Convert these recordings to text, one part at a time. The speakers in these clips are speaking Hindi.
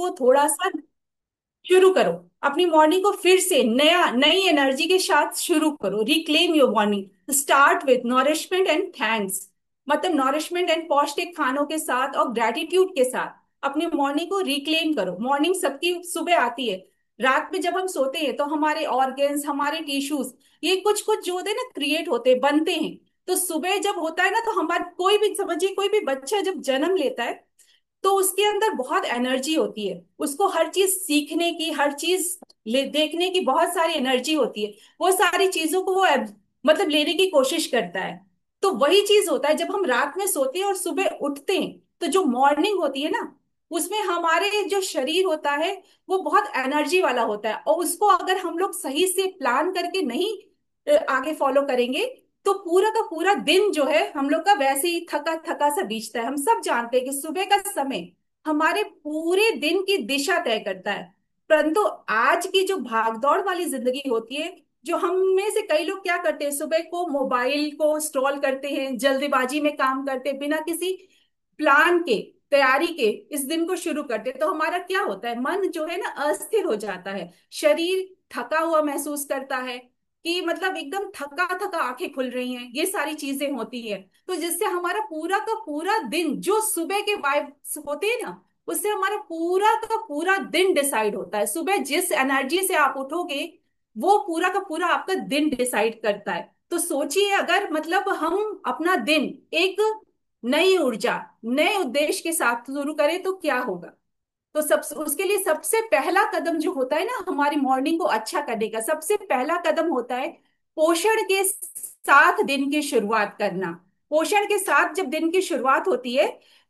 को थोड़ा सा शुरू करो। अपनी मॉर्निंग को फिर से नया नई एनर्जी के साथ शुरू करो। Reclaim your morning, start with nourishment and thanks. मतलब नॉरिशमेंट एंड पौष्टिक खानों के साथ और ग्रेटिट्यूड के साथ अपनी मॉर्निंग को रिक्लेम करो। मॉर्निंग सबकी सुबह आती है। रात में जब हम सोते हैं तो हमारे ऑर्गन्स, हमारे टिश्यूज, ये कुछ कुछ जो होते हैं ना, क्रिएट होते हैं, बनते हैं। तो सुबह जब होता है ना, तो हमारे कोई भी, समझिए कोई भी बच्चा जब जन्म लेता है तो उसके अंदर बहुत एनर्जी होती है। उसको हर चीज सीखने की, हर चीज देखने की बहुत सारी एनर्जी होती है। वो सारी चीजों को वो मतलब लेने की कोशिश करता है। तो वही चीज होता है जब हम रात में सोते हैं और सुबह उठते हैं। तो जो मॉर्निंग होती है ना, उसमें हमारे जो शरीर होता है वो बहुत एनर्जी वाला होता है। और उसको अगर हम लोग सही से प्लान करके नहीं आगे फॉलो करेंगे, तो पूरा का पूरा दिन जो है हम लोग का वैसे ही थका थका सा बीतता है। हम सब जानते हैं कि सुबह का समय हमारे पूरे दिन की दिशा तय करता है। परंतु आज की जो भागदौड़ वाली जिंदगी होती है, जो हम में से कई लोग क्या करते हैं, सुबह को मोबाइल को स्क्रॉल करते हैं, जल्दबाजी में काम करते हैं, बिना किसी प्लान के, तैयारी के इस दिन को शुरू करते हैं। तो हमारा क्या होता है, मन जो है ना अस्थिर हो जाता है। शरीर थका हुआ महसूस करता है, कि मतलब एकदम थका थका आंखें खुल रही हैं, ये सारी चीजें होती है। तो जिससे हमारा पूरा का पूरा दिन, जो सुबह के वाइब्स होते हैं ना, उससे हमारा पूरा का पूरा दिन डिसाइड होता है। सुबह जिस एनर्जी से आप उठोगे, वो पूरा का पूरा आपका दिन डिसाइड करता है। तो सोचिए, अगर मतलब हम अपना दिन एक नई ऊर्जा, नए उद्देश्य के साथ शुरू करें तो क्या होगा। तो सब उसके लिए सबसे पहला कदम जो होता है ना, हमारी मॉर्निंग को अच्छा करने का सबसे पहला कदम होता है पोषण के साथ दिन की शुरुआत करना। पोषण के साथ जब दिन की शुरुआत होती है,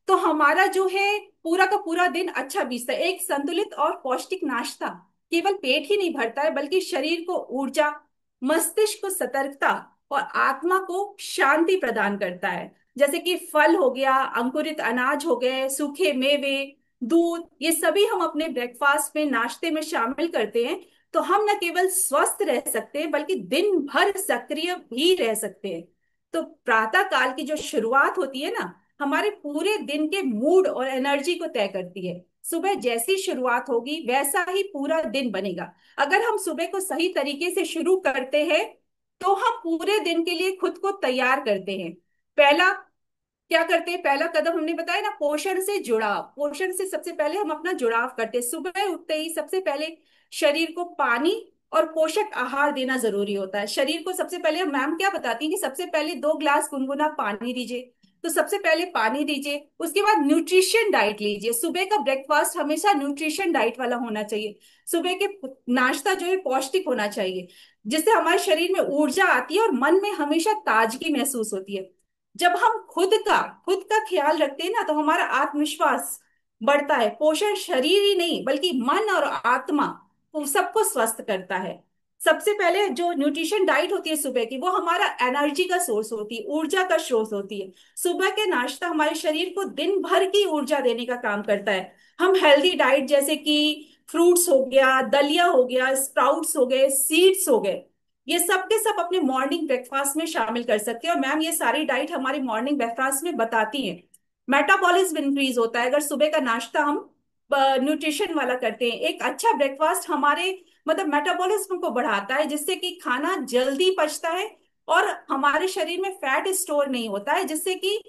तो हमारा जो है पूरा का पूरा दिन अच्छा बीतता है। एक संतुलित और पौष्टिक नाश्ता केवल पेट ही नहीं भरता है, बल्कि शरीर को ऊर्जा, मस्तिष्क को सतर्कता और आत्मा को शांति प्रदान करता है। जैसे कि फल हो गया, अंकुरित अनाज हो गए, सूखे मेवे, दूध, ये सभी हम अपने ब्रेकफास्ट में, नाश्ते में शामिल करते हैं। तो हम न केवल स्वस्थ रह सकते हैं, बल्कि दिन भर सक्रिय भी रह सकते हैं। तो प्रातः काल की जो शुरुआत होती है ना, हमारे पूरे दिन के मूड और एनर्जी को तय करती है। सुबह जैसी शुरुआत होगी वैसा ही पूरा दिन बनेगा। अगर हम सुबह को सही तरीके से शुरू करते हैं, तो हम पूरे दिन के लिए खुद को तैयार करते हैं। पहला क्या करते हैं, पहला कदम हमने बताया ना, पोषण से जुड़ाव। पोषण से सबसे पहले हम अपना जुड़ाव करते हैं। सुबह उठते ही सबसे पहले शरीर को पानी और पोषक आहार देना जरूरी होता है। शरीर को सबसे पहले मैम क्या बताती है कि सबसे पहले 2 गिलास गुनगुना पानी दीजिए। तो सबसे पहले पानी दीजिए, उसके बाद न्यूट्रिशन डाइट लीजिए। सुबह का ब्रेकफास्ट हमेशा न्यूट्रिशन डाइट वाला होना चाहिए। सुबह के नाश्ता जो है पौष्टिक होना चाहिए, जिससे हमारे शरीर में ऊर्जा आती है और मन में हमेशा ताजगी महसूस होती है। जब हम खुद का ख्याल रखते हैं ना, तो हमारा आत्मविश्वास बढ़ता है। पोषण शरीर ही नहीं, बल्कि मन और आत्मा को सबको स्वस्थ करता है। सबसे पहले जो न्यूट्रिशन डाइट होती है सुबह की, वो हमारा एनर्जी का सोर्स होती है, ऊर्जा का सोर्स होती है। सुबह के नाश्ता हमारे शरीर को दिन भर की ऊर्जा देने का काम करता है। हम हेल्दी डाइट जैसे कि फ्रूट्स हो गया, दलिया हो गया, स्प्राउट्स हो गए, सीड्स हो गए, ये सब के सब अपने मॉर्निंग ब्रेकफास्ट में शामिल कर सकते हैं। और मैम ये सारी डाइट हमारी मॉर्निंग ब्रेकफास्ट में बताती हैं। मेटाबॉलिज्म इंक्रीज होता है अगर सुबह का नाश्ता हम न्यूट्रिशन वाला करते हैं। एक अच्छा ब्रेकफास्ट हमारे मतलब मेटाबॉलिज्म को बढ़ाता है, जिससे कि खाना जल्दी पचता है और हमारे शरीर में फैट स्टोर नहीं होता है, जिससे कि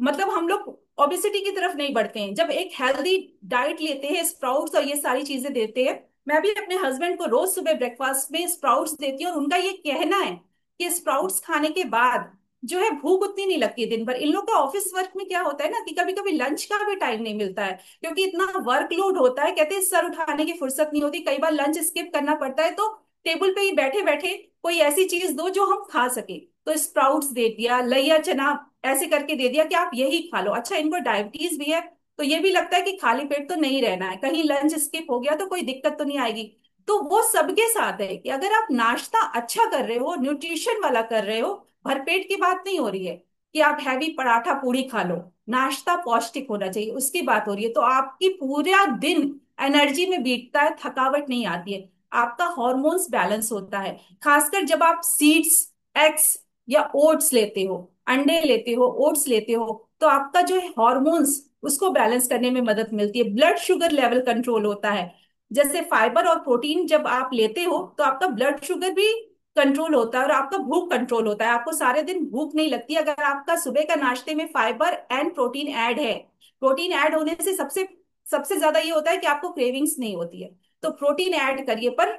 मतलब हम लोग ओबेसिटी की तरफ नहीं बढ़ते हैं। जब एक हेल्दी डाइट लेते हैं, स्प्राउट्स और ये सारी चीजें देते हैं। मैं भी अपने हस्बैंड को रोज सुबह ब्रेकफास्ट में स्प्राउट्स देती हूँ, और उनका ये कहना है कि स्प्राउट्स खाने के बाद जो है भूख उतनी नहीं लगती है दिन भर। इन लोग का ऑफिस वर्क में क्या होता है ना, कि कभी कभी लंच का भी टाइम नहीं मिलता है, क्योंकि इतना वर्कलोड होता है। कहते हैं सर उठाने की फुर्सत नहीं होती, कई बार लंच स्किप करना पड़ता है। तो टेबल पे ही बैठे बैठे कोई ऐसी चीज दो जो हम खा सके। तो स्प्राउट्स दे दिया, लइया चना ऐसे करके दे दिया कि आप यही खा लो। अच्छा, इनको डायबिटीज भी है, तो ये भी लगता है कि खाली पेट तो नहीं रहना है, कहीं लंच स्किप हो गया तो कोई दिक्कत तो नहीं आएगी। तो वो सबके साथ है कि अगर आप नाश्ता अच्छा कर रहे हो, न्यूट्रिशन वाला कर रहे हो, भरपेट की बात नहीं हो रही है कि आप हैवी पराठा पूड़ी खा लो, नाश्ता पौष्टिक होना चाहिए, उसकी बात हो रही है। तो आपकी पूरा दिन एनर्जी में बीतता है, थकावट नहीं आती है, आपका हॉर्मोन्स बैलेंस होता है। खासकर जब आप सीड्स, एग्स या ओट्स लेते हो, अंडे लेते हो, ओट्स लेते हो, तो आपका जो है हॉर्मोन्स उसको बैलेंस करने में मदद मिलती है। ब्लड शुगर लेवल कंट्रोल होता है। जैसे फाइबर और प्रोटीन जब आप लेते हो तो आपका ब्लड शुगर भी कंट्रोल होता है और आपका भूख कंट्रोल होता है। आपको सारे दिन भूख नहीं लगती अगर आपका सुबह का नाश्ते में फाइबर एंड प्रोटीन ऐड है। प्रोटीन ऐड होने से सबसे सबसे ज्यादा ये होता है कि आपको क्रेविंग्स नहीं होती है। तो प्रोटीन ऐड करिए, पर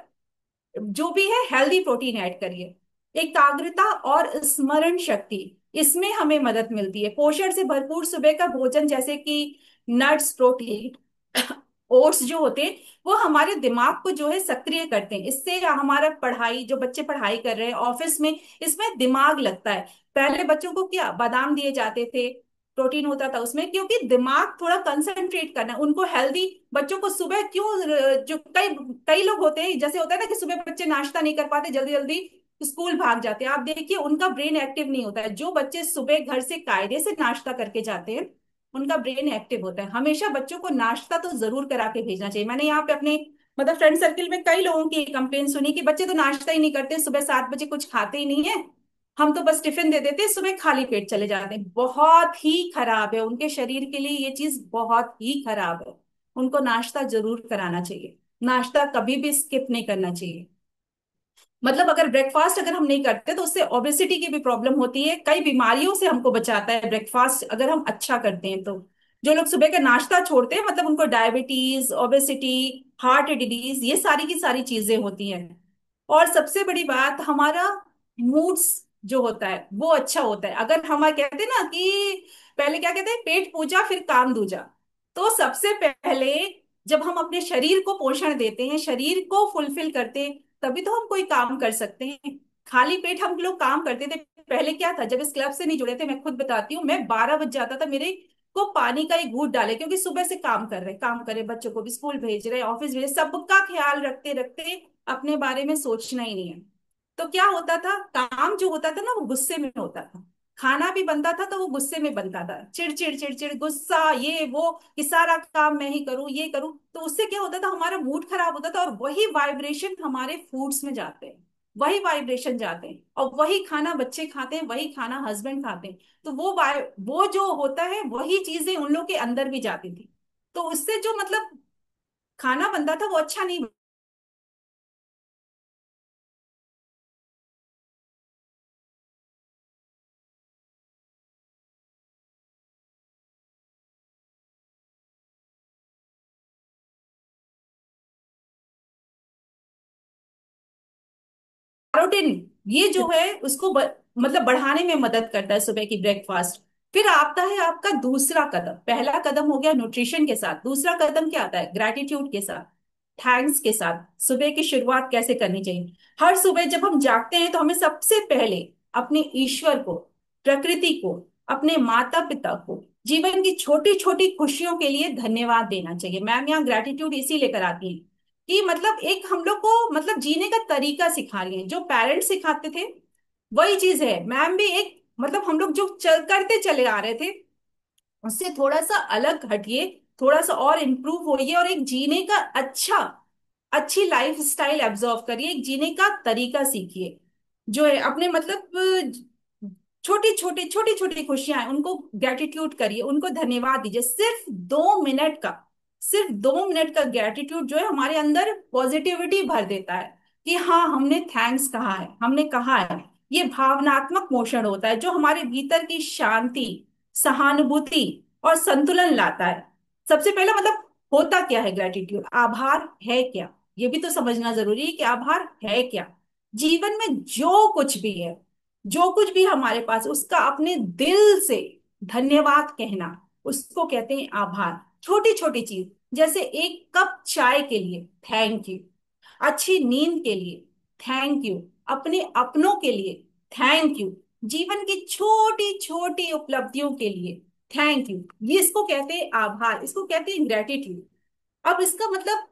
जो भी है हेल्दी प्रोटीन ऐड करिए। एकाग्रता और स्मरण शक्ति, इसमें हमें मदद मिलती है। पोषण से भरपूर सुबह का भोजन जैसे कि नट्स, प्रोटीन, ओट्स जो होते हैं वो हमारे दिमाग को जो है सक्रिय करते हैं। इससे हमारा पढ़ाई, जो बच्चे पढ़ाई कर रहे हैं ऑफिस में, इसमें दिमाग लगता है। पहले बच्चों को क्या बादाम दिए जाते थे, प्रोटीन होता था उसमें, क्योंकि दिमाग थोड़ा कंसंट्रेट करना है उनको। हेल्दी बच्चों को सुबह क्यों, जो कई कई लोग होते हैं, जैसे होता है ना कि सुबह बच्चे नाश्ता नहीं कर पाते, जल्दी जल्दी स्कूल भाग जाते हैं, आप देखिए उनका ब्रेन एक्टिव नहीं होता है। जो बच्चे सुबह घर से कायदे से नाश्ता करके जाते हैं उनका ब्रेन एक्टिव होता है। हमेशा बच्चों को नाश्ता तो जरूर करा के भेजना चाहिए। मैंने यहाँ पे अपने मतलब फ्रेंड सर्किल में कई लोगों की कंप्लेन सुनी कि बच्चे तो नाश्ता ही नहीं करते, सुबह 7 बजे कुछ खाते ही नहीं है, हम तो बस टिफिन दे देते हैं, सुबह खाली पेट चले जाते हैं। बहुत ही खराब है, उनके शरीर के लिए ये चीज बहुत ही खराब है। उनको नाश्ता जरूर कराना चाहिए। नाश्ता कभी भी स्किप नहीं करना चाहिए। मतलब अगर ब्रेकफास्ट अगर हम नहीं करते तो उससे ओबेसिटी की भी प्रॉब्लम होती है, कई बीमारियों से हमको बचाता है ब्रेकफास्ट अगर हम अच्छा करते हैं तो। जो लोग सुबह का नाश्ता छोड़ते हैं मतलब उनको डायबिटीज, ओबेसिटी, हार्ट डिजीज, ये सारी की सारी चीजें होती हैं। और सबसे बड़ी बात, हमारा मूड्स जो होता है वो अच्छा होता है। अगर हम कहते हैं ना कि पहले क्या कहते हैं, पेट पूजा फिर काम दूजा। तो सबसे पहले जब हम अपने शरीर को पोषण देते हैं, शरीर को फुलफिल करते हैं, तभी तो हम कोई काम कर सकते हैं। खाली पेट हम लोग काम करते थे। पहले क्या था, जब इस क्लब से नहीं जुड़े थे, मैं खुद बताती हूँ, मैं 12 बज जाता था मेरे को पानी का एक घूंट डाले, क्योंकि सुबह से काम कर रहे, बच्चों को भी स्कूल भेज रहे, ऑफिस भेज, सबका ख्याल रखते रखते अपने बारे में सोचना ही नहीं है। तो क्या होता था, काम जो होता था ना वो गुस्से में होता था। खाना भी बनता था तो वो गुस्से में बनता था, चिड़चिड़ चिड़चिड़ गुस्सा, ये वो, कि सारा काम मैं ही करूं, ये करूं। तो उससे क्या होता था, हमारा मूड खराब होता था, और वही वाइब्रेशन हमारे फूड्स में जाते हैं, वही वाइब्रेशन जाते हैं, और वही खाना बच्चे खाते हैं, वही खाना हस्बैंड खाते हैं। तो वो जो होता है वही चीजें उन लोग के अंदर भी जाती थी। तो उससे जो मतलब खाना बनता था वो अच्छा नहीं। कैरोटीन, ये जो है उसको मतलब बढ़ाने में मदद करता है सुबह की ब्रेकफास्ट। फिर आता है आपका दूसरा कदम। पहला कदम हो गया न्यूट्रिशन के साथ, दूसरा कदम क्या आता है, ग्रैटिट्यूड के साथ, थैंक्स के साथ। सुबह की शुरुआत कैसे करनी चाहिए, हर सुबह जब हम जागते हैं तो हमें सबसे पहले अपने ईश्वर को, प्रकृति को, अपने माता पिता को, जीवन की छोटी छोटी खुशियों के लिए धन्यवाद देना चाहिए। मैम यहाँ ग्रैटिट्यूड इसी लेकर आती है कि मतलब एक हम लोग को मतलब जीने का तरीका सिखा रही है। जो पेरेंट्स सिखाते थे वही चीज है मैम भी, एक मतलब हम लोग जो करते चले आ रहे थे उससे थोड़ा सा अलग हटिए, थोड़ा सा और इम्प्रूव होइए, और एक जीने का अच्छी लाइफ स्टाइल एब्जॉर्व करिए, एक जीने का तरीका सीखिए। जो है अपने मतलब छोटी छोटी खुशियां हैं उनको ग्रेटिट्यूड करिए, उनको धन्यवाद दीजिए। सिर्फ 2 मिनट का ग्रेटिट्यूड जो है हमारे अंदर पॉजिटिविटी भर देता है कि हाँ हमने थैंक्स कहा है, हमने कहा है। ये भावनात्मक मोशन होता है जो हमारे भीतर की शांति, सहानुभूति और संतुलन लाता है। सबसे पहला मतलब होता क्या है ग्रेटिट्यूड, आभार है क्या, ये भी तो समझना जरूरी है कि आभार है क्या। जीवन में जो कुछ भी है, जो कुछ भी हमारे पास, उसका अपने दिल से धन्यवाद कहना, उसको कहते हैं आभार। छोटी छोटी चीज, जैसे एक कप चाय के लिए थैंक यू, अच्छी नींद के लिए थैंक यू, अपने अपनों के लिए थैंक यू, जीवन की छोटी छोटी उपलब्धियों के लिए थैंक यू, ये इसको कहते हैं आभार, इसको कहते हैं ग्रेटिट्यूड। अब इसका मतलब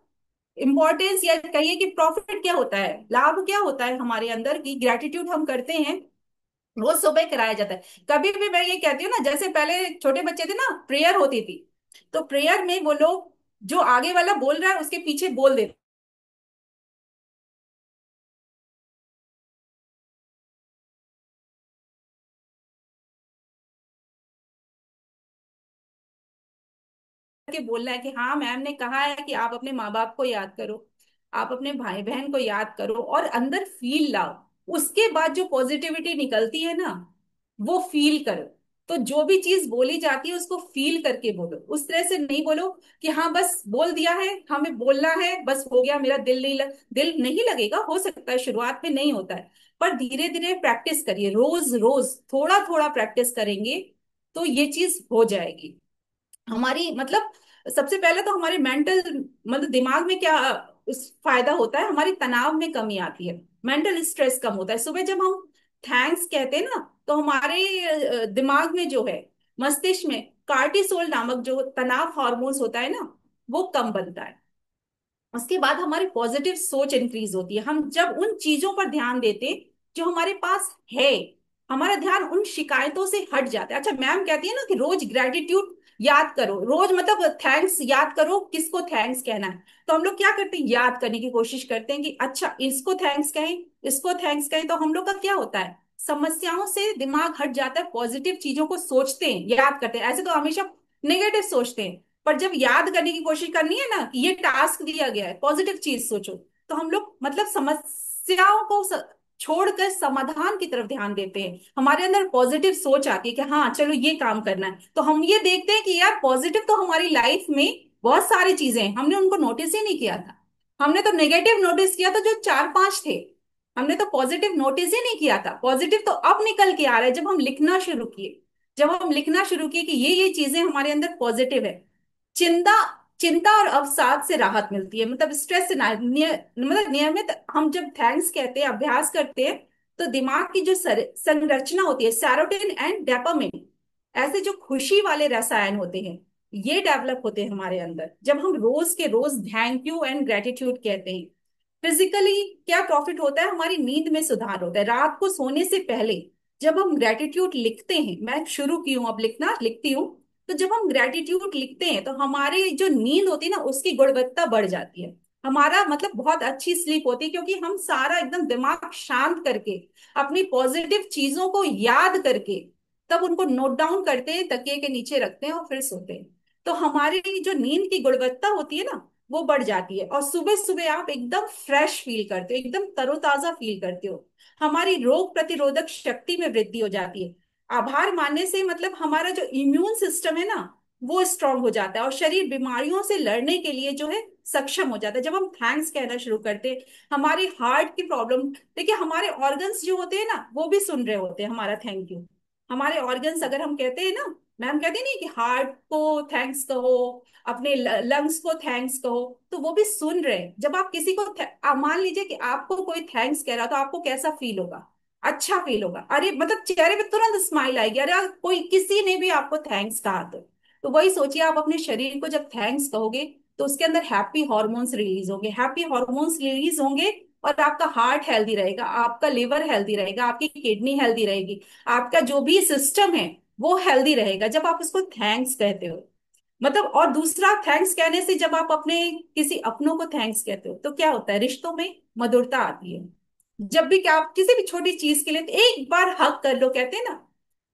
इंपॉर्टेंस या कहिए कि प्रॉफिट क्या होता है, लाभ क्या होता है हमारे अंदर की ग्रेटिट्यूड हम करते हैं, रोज सुबह कराया जाता है। कभी भी मैं ये कहती हूँ ना, जैसे पहले छोटे बच्चे थे ना, प्रेयर होती थी, तो प्रेयर में वो लोग जो आगे वाला बोल रहा है उसके पीछे बोल देते करके बोलना है कि हाँ मैम ने कहा है कि आप अपने माँ बाप को याद करो, आप अपने भाई बहन को याद करो और अंदर फील लाओ। उसके बाद जो पॉजिटिविटी निकलती है ना, वो फील करो। तो जो भी चीज बोली जाती है उसको फील करके बोलो, उस तरह से नहीं बोलो कि हाँ बस बोल दिया है, हमें बोलना है, बस हो गया, मेरा दिल नहीं लगेगा। हो सकता है शुरुआत में नहीं होता है, पर धीरे धीरे प्रैक्टिस करिए, रोज रोज थोड़ा थोड़ा प्रैक्टिस करेंगे तो ये चीज हो जाएगी। हमारी मतलब सबसे पहले तो हमारे मेंटल मतलब दिमाग में क्या उस फायदा होता है, हमारी तनाव में कमी आती है, मेंटल स्ट्रेस कम होता है। सुबह जब हम थैंक्स कहते हैं ना, तो हमारे दिमाग में जो है, मस्तिष्क में कार्टिसोल नामक जो तनाव हार्मोन्स होता है ना, वो कम बनता है। उसके बाद हमारी पॉजिटिव सोच इंक्रीज होती है। हम जब उन चीजों पर ध्यान देते हैं जो हमारे पास है, हमारा ध्यान उन शिकायतों से हट जाता है। अच्छा, मैम कहती है ना कि रोज ग्रेटिट्यूड याद करो, रोज मतलब थैंक्स याद करो, किसको थैंक्स कहना है। तो हम लोग क्या करते हैं, याद करने की कोशिश करते हैं कि अच्छा इसको थैंक्स कहें, इसको थैंक्स कहें। तो हम लोग का क्या होता है, समस्याओं से दिमाग हट जाता है, पॉजिटिव चीजों को सोचते हैं, याद करते हैं। ऐसे तो हमेशा नेगेटिव सोचते हैं, पर जब याद करने की कोशिश करनी है ना कि ये टास्क दिया गया है, पॉजिटिव चीज सोचो, तो हम लोग मतलब समस्याओं को छोड़कर समाधान की तरफ ध्यान देते हैं। हमारे अंदर पॉजिटिव सोच आती है कि हाँ चलो ये काम करना है। तो हम ये देखते हैं कि यार पॉजिटिव तो हमारी लाइफ में बहुत सारी चीजें हैं, हमने उनको नोटिस ही नहीं किया था। हमने तो नेगेटिव नोटिस किया था जो चार पांच थे, हमने तो पॉजिटिव नोटिस ही नहीं किया था। पॉजिटिव तो अब निकल के आ रहा है जब हम लिखना शुरू किए, जब हम लिखना शुरू किए कि ये चीजें हमारे अंदर पॉजिटिव है। चिंता चिंता और अवसाद से राहत मिलती है, मतलब स्ट्रेस से मतलब नियमित हम जब थैंक्स कहते हैं, अभ्यास करते हैं, तो दिमाग की जो संरचना होती है, सेरोटोनिन एंड डोपामिन, ऐसे जो खुशी वाले रसायन होते हैं, ये डेवलप होते हैं हमारे अंदर जब हम रोज के रोज थैंक यू एंड ग्रेटिट्यूड कहते हैं। फिजिकली क्या प्रॉफिट होता है, हमारी नींद में सुधार होता है। रात को सोने से पहले जब हम ग्रेटिट्यूड लिखते हैं, मैं शुरू की हूँ अब लिखना, लिखती हूँ, तो जब हम ग्रेटिट्यूड लिखते हैं तो हमारी जो नींद होती है ना, उसकी गुणवत्ता बढ़ जाती है। हमारा मतलब बहुत अच्छी स्लीप होती है, क्योंकि हम सारा एकदम दिमाग शांत करके अपनी पॉजिटिव चीजों को याद करके तब उनको नोट डाउन करते हैं, तकिए के नीचे रखते हैं और फिर सोते हैं। तो हमारी जो नींद की गुणवत्ता होती है ना, वो बढ़ जाती है, और सुबह सुबह आप एकदम फ्रेश फील करते हो, एकदम तरोताजा फील करते हो। हमारी रोग प्रतिरोधक शक्ति में वृद्धि हो जाती है। आभार मानने से मतलब हमारा जो इम्यून सिस्टम है ना, वो स्ट्रांग हो जाता है और शरीर बीमारियों से लड़ने के लिए जो है सक्षम हो जाता है। जब हम थैंक्स कहना शुरू करते हैं, हमारी हार्ट की प्रॉब्लम, देखिए हमारे ऑर्गन्स जो होते हैं ना, वो भी सुन रहे होते हैं हमारा थैंक यू। हमारे ऑर्गन्स अगर हम कहते हैं ना, मैम कहते नहीं कि हार्ट को थैंक्स कहो, अपने लंग्स को थैंक्स कहो, तो वो भी सुन रहे हैं। जब आप किसी को मान लीजिए कि आपको कोई थैंक्स कह रहा, तो आपको कैसा फील होगा, अच्छा फील होगा। अरे मतलब चेहरे पे तुरंत स्माइल आएगी, अरे यार कोई किसी ने भी आपको थैंक्स कहा तो वही सोचिए, आप अपने शरीर को जब थैंक्स कहोगे तो उसके अंदर हैप्पी हॉर्मोन्स रिलीज होंगे, हैप्पी हॉर्मोन्स रिलीज होंगे, और आपका हार्ट हेल्दी रहेगा, आपका लिवर हेल्दी रहेगा, आपकी किडनी हेल्दी रहेगी, आपका जो भी सिस्टम है वो हेल्दी रहेगा जब आप उसको थैंक्स कहते हो। मतलब और दूसरा, थैंक्स कहने से जब आप अपने किसी अपनों को थैंक्स कहते हो तो क्या होता है, रिश्तों में मधुरता आती है। जब भी क्या आप किसी भी छोटी चीज के लिए तो एक बार हक कर लो कहते हैं ना,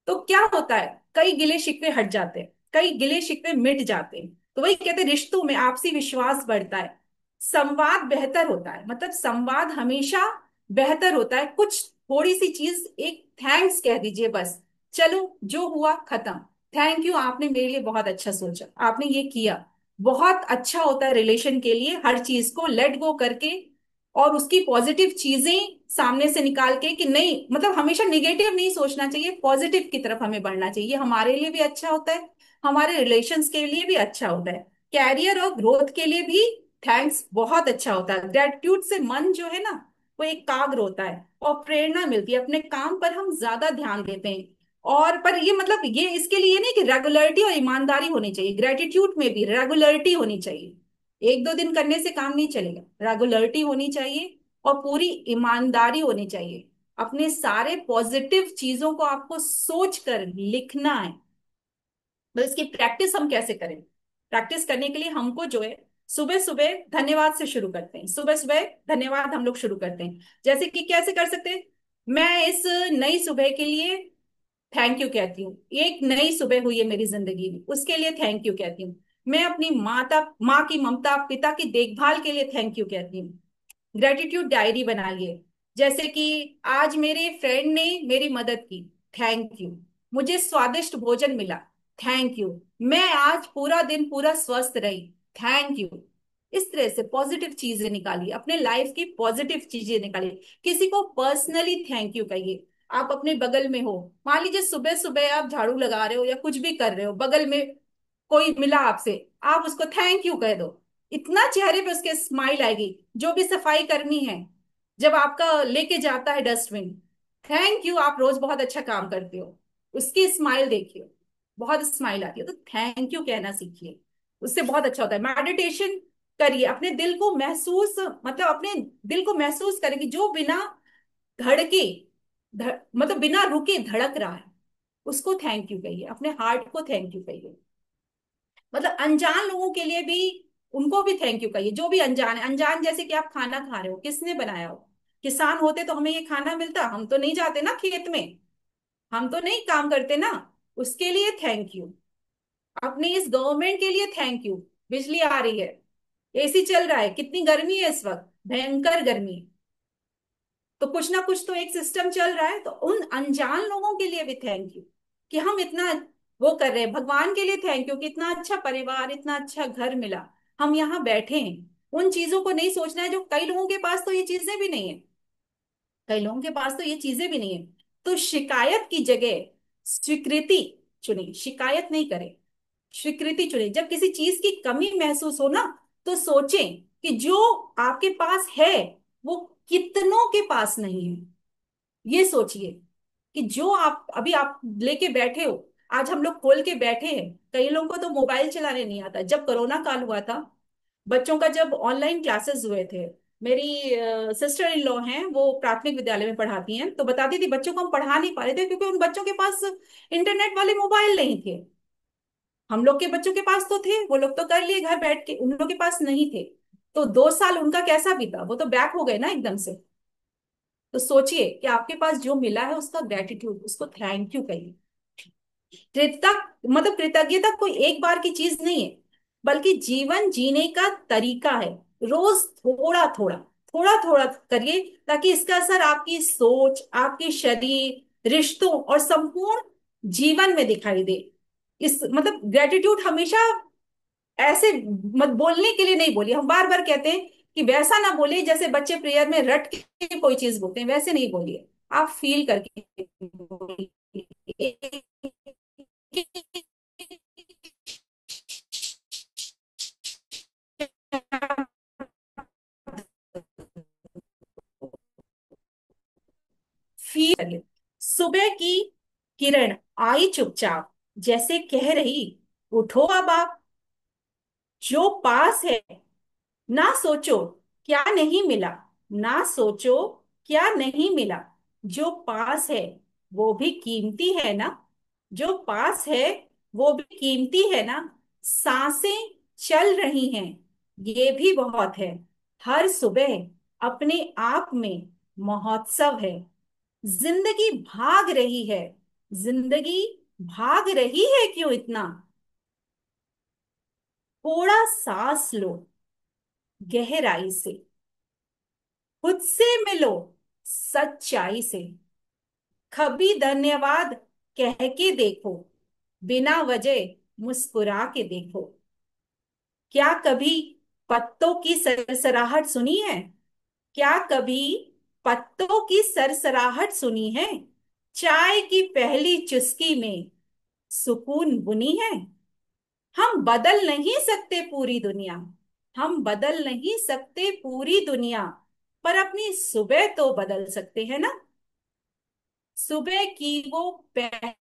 तो क्या होता है, कई गिले शिकवे हट जाते हैं, कई गिले शिकवे मिट जाते हैं। तो वही कहते हैं, रिश्तों में आपसी विश्वास बढ़ता है, संवाद बेहतर होता है, मतलब संवाद हमेशा बेहतर होता है। कुछ थोड़ी सी चीज, एक थैंक्स कह दीजिए बस, चलो जो हुआ खत्म, थैंक यू आपने मेरे लिए बहुत अच्छा सोचा, आपने ये किया, बहुत अच्छा होता है रिलेशन के लिए। हर चीज को लेट गो करके और उसकी पॉजिटिव चीजें सामने से निकाल के कि नहीं, मतलब हमेशा निगेटिव नहीं सोचना चाहिए, पॉजिटिव की तरफ हमें बढ़ना चाहिए। हमारे लिए भी अच्छा होता है, हमारे रिलेशंस के लिए भी अच्छा होता है, कैरियर और ग्रोथ के लिए भी थैंक्स बहुत अच्छा होता है। ग्रेटिट्यूड से मन जो है ना, वो एकाग्र होता है और प्रेरणा मिलती है, अपने काम पर हम ज्यादा ध्यान देते हैं। और पर ये मतलब ये इसके लिए नहीं कि रेगुलरिटी और ईमानदारी होनी चाहिए, ग्रेटिट्यूड में भी रेगुलरिटी होनी चाहिए। एक दो दिन करने से काम नहीं चलेगा, रेगुलरिटी होनी चाहिए और पूरी ईमानदारी होनी चाहिए। अपने सारे पॉजिटिव चीजों को आपको सोच कर लिखना है। तो इसकी प्रैक्टिस हम कैसे करें, प्रैक्टिस करने के लिए हमको जो है, सुबह सुबह धन्यवाद से शुरू करते हैं। सुबह सुबह धन्यवाद हम लोग शुरू करते हैं, जैसे कि कैसे कर सकते हैं, मैं इस नई सुबह के लिए थैंक यू कहती हूँ। एक नई सुबह हुई है मेरी जिंदगी में, उसके लिए थैंक यू कहती हूँ। मैं अपनी माँ की ममता, पिता की देखभाल के लिए थैंक यू कहती हूँ। ग्रेटिट्यूड डायरी बनाइए, जैसे कि आज मेरे फ्रेंड ने मेरी मदद की, थैंक यू। मुझे स्वादिष्ट भोजन मिला, थैंक यू। मैं आज पूरा दिन पूरा स्वस्थ रही, थैंक यू। इस तरह से पॉजिटिव चीजें निकालिए, अपने लाइफ की पॉजिटिव चीजें निकालिए। किसी को पर्सनली थैंक यू कहिए। आप अपने बगल में हो, मान लीजिए सुबह सुबह आप झाड़ू लगा रहे हो या कुछ भी कर रहे हो, बगल में कोई मिला आपसे, आप उसको थैंक यू कह दो। इतना चेहरे पे उसके स्माइल आएगी। जो भी सफाई करनी है, जब आपका लेके जाता है डस्टबिन, थैंक यू, आप रोज बहुत अच्छा काम करते हो, उसकी स्माइल देखिए, बहुत स्माइल आती है। तो थैंक यू कहना सीखिए, उससे बहुत अच्छा होता है। मेडिटेशन करिए, अपने दिल को महसूस, मतलब अपने दिल को महसूस करें कि जो बिना धड़के, मतलब बिना रुके धड़क रहा है, उसको थैंक यू कहिए, अपने हार्ट को थैंक यू कहिए। मतलब अनजान लोगों के लिए भी, उनको भी थैंक यू कहिए, जो भी अनजान है। अनजान जैसे कि आप खाना खा रहे हो, किसने बनाया हो? किसान होते तो हमें ये खाना मिलता? हम तो नहीं जाते ना खेत में, हम तो नहीं काम करते ना। उसके लिए थैंक यू। अपने इस गवर्नमेंट के लिए थैंक यू। बिजली आ रही है, एसी चल रहा है, कितनी गर्मी है इस वक्त, भयंकर गर्मी, तो कुछ ना कुछ तो एक सिस्टम चल रहा है। तो उन अनजान लोगों के लिए भी थैंक यू कि हम इतना वो कर रहे हैं। भगवान के लिए थैंक यू कि इतना अच्छा परिवार, इतना अच्छा घर मिला, हम यहाँ बैठे हैं। उन चीजों को नहीं सोचना है जो कई लोगों के पास तो ये चीजें भी नहीं है, कई लोगों के पास तो ये चीजें भी नहीं है। तो शिकायत की जगह स्वीकृति चुने, शिकायत नहीं करें, स्वीकृति चुने। जब किसी चीज की कमी महसूस हो ना, तो सोचें कि जो आपके पास है वो कितनों के पास नहीं है। ये सोचिए कि जो आप लेके बैठे हो, आज हम लोग खोल के बैठे हैं। कई लोगों को तो मोबाइल चलाने नहीं आता। जब कोरोना काल हुआ था, बच्चों का जब ऑनलाइन क्लासेस हुए थे, मेरी सिस्टर इन लॉ हैं, वो प्राथमिक विद्यालय में पढ़ाती हैं, तो बताती थी बच्चों को हम पढ़ा नहीं पा रहे थे क्योंकि उन बच्चों के पास इंटरनेट वाले मोबाइल नहीं थे। हम लोग के बच्चों के पास तो थे, वो लोग तो कर लिए घर बैठ के, उन लोग के पास नहीं थे। तो 2 साल उनका कैसा बीता, वो तो बैक हो गए ना एकदम से। तो सोचिए कि आपके पास जो मिला है उसका ग्रेटिट्यूड, उसको थैंक यू कहिए। कृतज्ञता, मतलब कृतज्ञता कोई एक बार की चीज नहीं है, बल्कि जीवन जीने का तरीका है। रोज थोड़ा थोड़ा, थोड़ा थोड़ा करिए, ताकि इसका असर आपकी सोच, आपके शरीर, रिश्तों और संपूर्ण जीवन में दिखाई दे। इस मतलब ग्रेटिट्यूड हमेशा ऐसे मत बोलने के लिए नहीं बोलिए। हम बार बार कहते हैं कि वैसा ना बोलिए जैसे बच्चे प्रेयर में रट के कोई चीज बोलते हैं, वैसे नहीं बोलिए। आप फील करके बोलिए। फील करिए। सुबह की किरण आई चुपचाप, जैसे कह रही, उठो अब आप, जो पास है। ना सोचो क्या नहीं मिला, ना सोचो क्या नहीं मिला, जो पास है वो भी कीमती है ना, जो पास है वो भी कीमती है ना। सांसें चल रही हैं, ये भी बहुत है। हर सुबह अपने आप में महोत्सव है। जिंदगी भाग रही है, जिंदगी भाग रही है क्यों इतना। थोड़ा सांस लो गहराई से, खुद से मिलो सच्चाई से। कभी धन्यवाद कह के देखो, बिना वजह मुस्कुरा के देखो। क्या कभी पत्तों की सरसराहट सुनी है? क्या कभी पत्तों की सरसराहट सुनी है? चाय की पहली चुस्की में सुकून बुनी है? हम बदल नहीं सकते पूरी दुनिया, हम बदल नहीं सकते पूरी दुनिया, पर अपनी सुबह तो बदल सकते हैं ना। सुबह की वो पहली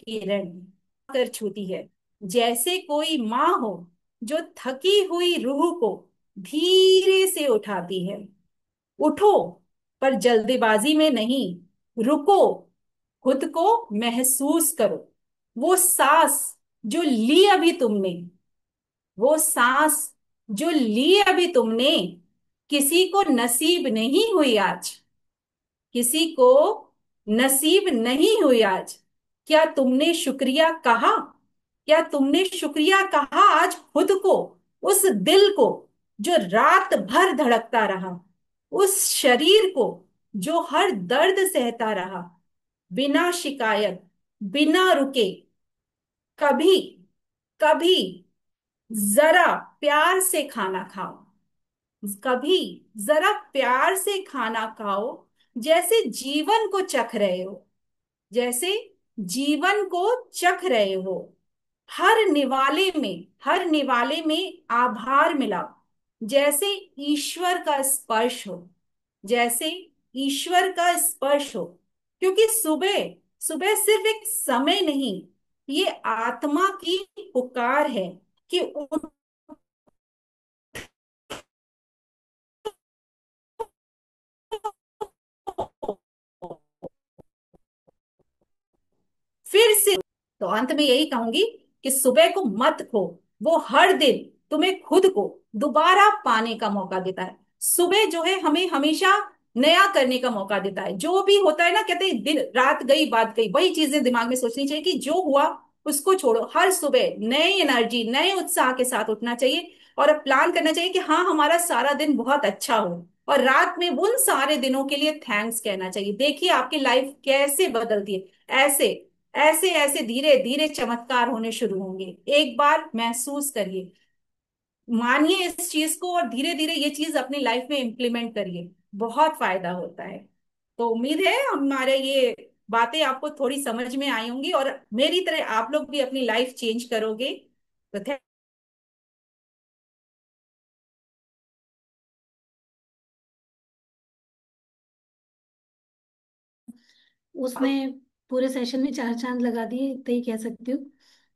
किरण कर छूती है, जैसे कोई माँ हो जो थकी हुई रूह को धीरे से उठाती है। उठो, पर जल्दबाजी में नहीं, रुको, खुद को महसूस करो। वो सांस जो ली अभी तुमने, वो सांस जो ली अभी तुमने, किसी को नसीब नहीं हुई आज, किसी को नसीब नहीं हुई आज। क्या तुमने शुक्रिया कहा? क्या तुमने शुक्रिया कहा आज खुद को, उस दिल को जो रात भर धड़कता रहा, उस शरीर को जो हर दर्द सहता रहा, बिना शिकायत, बिना रुके, कभी कभी जरा प्यार से खाना खाओ, कभी जरा प्यार से खाना खाओ, जैसे जीवन को चख रहे हो, जैसे जीवन को चख रहे हो। हर निवाले में, हर निवाले में आभार मिला, जैसे ईश्वर का स्पर्श हो, जैसे ईश्वर का स्पर्श हो। क्योंकि सुबह, सुबह सिर्फ एक समय नहीं, ये आत्मा की पुकार है कि उठ, फिर से। तो अंत में यही कहूंगी कि सुबह को मत खो, वो हर दिन तुम्हें खुद को दोबारा पाने का मौका देता है। सुबह जो है हमें हमेशा नया करने का मौका देता है। जो भी होता है ना, कहते हैं दिन रात गई बात गई, वही चीजें दिमाग में सोचनी चाहिए कि जो हुआ उसको छोड़ो। हर सुबह नई एनर्जी, नए उत्साह के साथ उठना चाहिए और अब प्लान करना चाहिए कि हाँ, हमारा सारा दिन बहुत अच्छा हो। और रात में उन सारे दिनों के लिए थैंक्स कहना चाहिए। देखिए आपकी लाइफ कैसे बदलती है। ऐसे ऐसे ऐसे धीरे धीरे चमत्कार होने शुरू होंगे। एक बार महसूस करिए, मानिए इस चीज को और धीरे धीरे ये चीज अपनी लाइफ में इम्प्लीमेंट करिए, बहुत फायदा होता है। तो उम्मीद है हमारे ये बातें आपको थोड़ी समझ में आई होंगी और मेरी तरह आप लोग भी अपनी लाइफ चेंज करोगे। तो उसने पूरे सेशन में चार चांद लगा दिए, इतना ही कह सकती हूँ।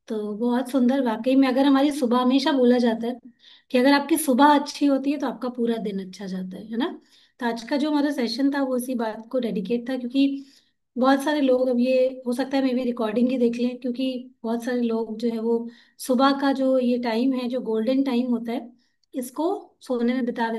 तो बहुत सुंदर, वाकई में अगर हमारी सुबह, हमेशा बोला जाता है कि अगर आपकी सुबह अच्छी होती है तो आपका पूरा दिन अच्छा जाता है ना। तो आज का जो हमारा सेशन था वो इसी बात को डेडिकेट था, क्योंकि बहुत सारे लोग, अब ये हो सकता है मे भी रिकॉर्डिंग ही देख लें, क्योंकि बहुत सारे लोग जो है वो सुबह का जो ये टाइम है, जो गोल्डन टाइम होता है, इसको सोने में बिता देते